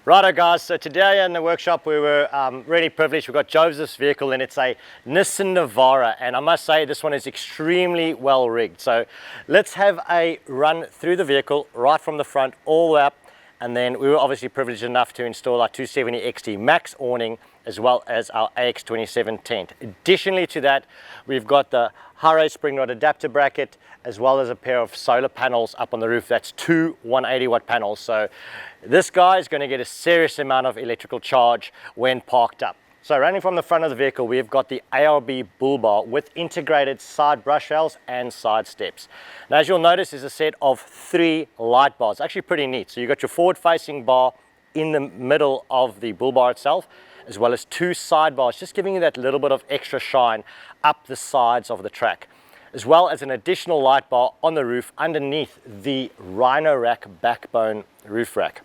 Righto guys, so today in the workshop we were really privileged. We've got Joseph's vehicle and it's a Nissan Navara, and I must say this one is extremely well rigged. So let's have a run through the vehicle right from the front all the way up, and then we were obviously privileged enough to install our 270 XT MAX Awning as well as our AX27 tent. Additionally to that, we've got the high-raised spring rod adapter bracket as well as a pair of solar panels up on the roof. That's two 180-watt panels. So this guy is going to get a serious amount of electrical charge when parked up. So running from the front of the vehicle, we've got the ARB bull bar with integrated side brush rails and side steps. Now, as you'll notice, is a set of 3 light bars. Actually pretty neat. So you've got your forward-facing bar in the middle of the bull bar itself, as well as 2 side bars, just giving you that little bit of extra shine up the sides of the track, as well as an additional light bar on the roof underneath the Rhino Rack backbone roof rack.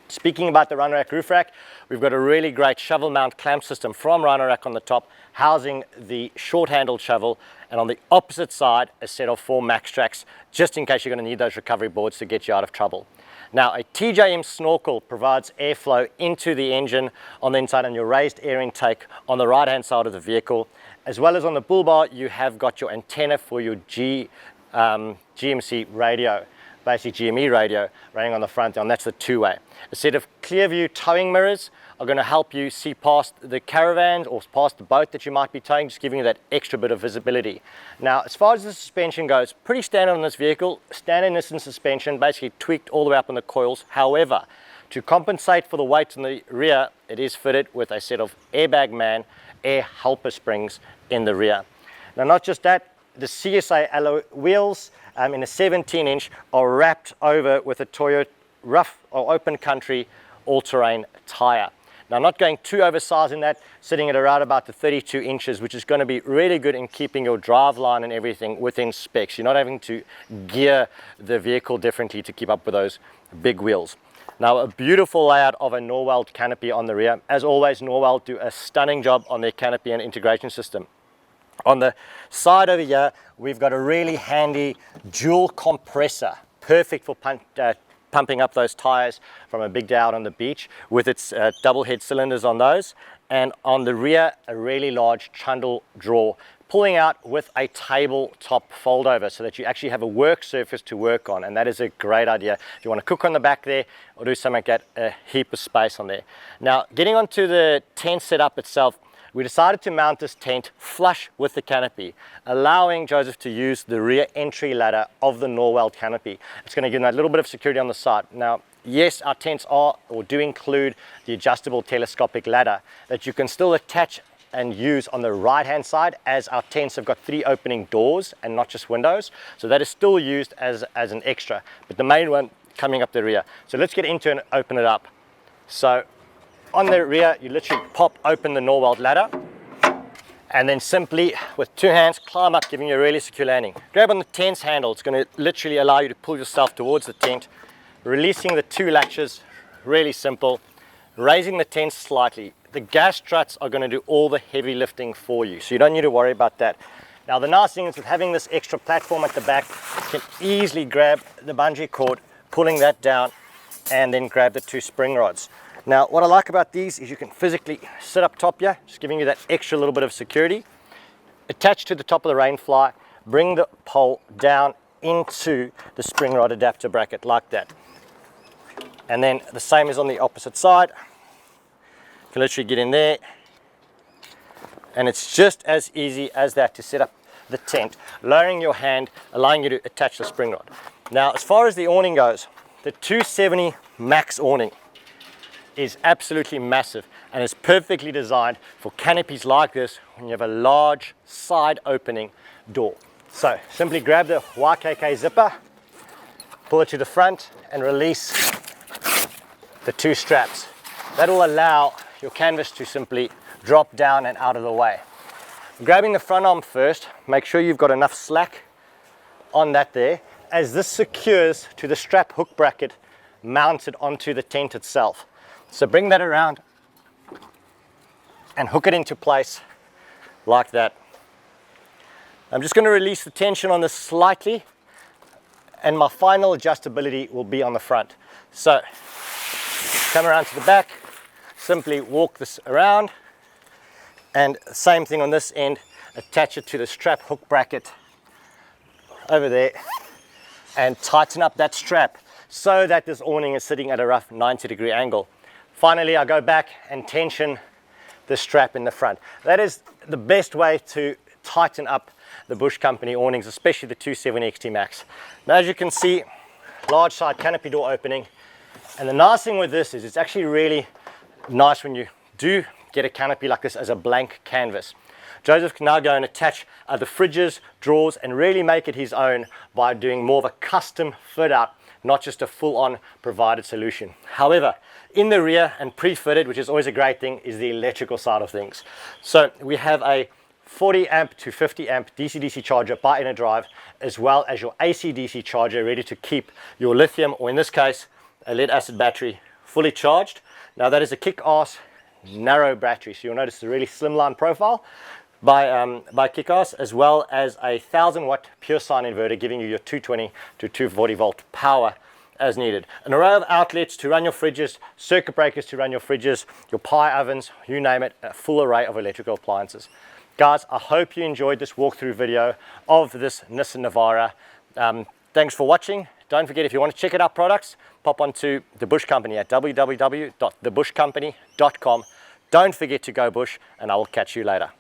Speaking about the Rhino Rack roof rack, we've got a really great shovel mount clamp system from Rhino Rack on the top, housing the short-handled shovel, and on the opposite side, a set of 4 max tracks, just in case you're going to need those recovery boards to get you out of trouble. Now, a TJM snorkel provides airflow into the engine on the inside and your raised air intake on the right-hand side of the vehicle, as well as on the bull bar, you have got your antenna for your GMC radio, basically GME radio running on the front, and that's the 2-way. A set of clear view towing mirrors are going to help you see past the caravan or past the boat that you might be towing, just giving you that extra bit of visibility. Now, as far as the suspension goes, pretty standard on this vehicle, standard Nissan suspension, basically tweaked all the way up on the coils. However, to compensate for the weight in the rear, it is fitted with a set of Airbag Man air helper springs in the rear. Now, not just that, the CSA alloy wheels in a 17-inch are wrapped over with a Toyota rough or open country all-terrain tire. Now, not going too oversized in that, sitting at around about the 32 inches, which is going to be really good in keeping your drive line and everything within specs. You're not having to gear the vehicle differently to keep up with those big wheels. Now, a beautiful layout of a Norweld Canopy on the rear. As always, Norweld do a stunning job on their canopy and integration system. On the side over here, we've got a really handy dual compressor, perfect for pumping up those tires from a big day out on the beach with its double head cylinders on those. And on the rear, a really large trundle drawer, pulling out with a tabletop fold over so that you actually have a work surface to work on, and that is a great idea. If you want to cook on the back there or do something like that, a heap of space on there. Now, getting onto the tent setup itself, we decided to mount this tent flush with the canopy, allowing Joseph to use the rear entry ladder of the Norweld Canopy. It's going to give him that little bit of security on the side. Now, yes, our tents are or do include the adjustable telescopic ladder that you can still attach and use on the right hand side, as our tents have got 3 opening doors and not just windows. So that is still used as an extra, but the main one coming up the rear. So let's get into it and open it up. So on the rear, you literally pop open the Norweld ladder and then simply with 2 hands climb up, giving you a really secure landing. Grab on the tent's handle. It's going to literally allow you to pull yourself towards the tent, releasing the 2 latches, really simple, raising the tent slightly. The gas struts are going to do all the heavy lifting for you, so you don't need to worry about that. Now, the nice thing is with having this extra platform at the back, you can easily grab the bungee cord, pulling that down, and then grab the 2 spring rods. Now, what I like about these is you can physically sit up top here, just giving you that extra little bit of security. Attach to the top of the rainfly, bring the pole down into the spring rod adapter bracket like that. And then the same is on the opposite side. You can literally get in there, and it's just as easy as that to set up the tent, lowering your hand, allowing you to attach the spring rod. Now, as far as the awning goes, the 270 MAX Awning is absolutely massive and is perfectly designed for canopies like this when you have a large side opening door. So simply grab the YKK zipper, pull it to the front and release the 2 straps. That will allow your canvas to simply drop down and out of the way. Grabbing the front arm first, make sure you've got enough slack on that there, as this secures to the strap hook bracket mounted onto the tent itself. So bring that around and hook it into place like that. I'm just going to release the tension on this slightly, and my final adjustability will be on the front. So Come around to the back, simply walk this around, and same thing on this end, attach it to the strap hook bracket over there and tighten up that strap so that this awning is sitting at a rough 90-degree angle. Finally, I go back and tension the strap in the front. That is the best way to tighten up the Bush Company awnings, especially the 270 XT Max. Now, as you can see, large side canopy door opening. And the nice thing with this is it's actually really nice when you do get a canopy like this as a blank canvas. Joseph can now go and attach the fridges, drawers, and really make it his own by doing more of a custom fit out, not just a full-on provided solution. However, in the rear and pre-fitted, which is always a great thing, is the electrical side of things. So we have a 40 amp to 50 amp DC-DC charger by inner drive, as well as your AC-DC charger ready to keep your lithium, or in this case, a lead acid battery, fully charged. Now that is a kick-ass narrow battery, so you'll notice a really slimline profile by kick-ass, as well as a 1000 watt pure sine inverter giving you your 220 to 240 volt power as needed. An array of outlets to run your fridges, circuit breakers to run your fridges, your pie ovens, you name it, a full array of electrical appliances. Guys, I hope you enjoyed this walkthrough video of this Nissan Navara. Thanks for watching. Don't forget, if you want to check out our products, pop onto the Bush Company at www.thebushcompany.com. Don't forget to go Bush, and I will catch you later.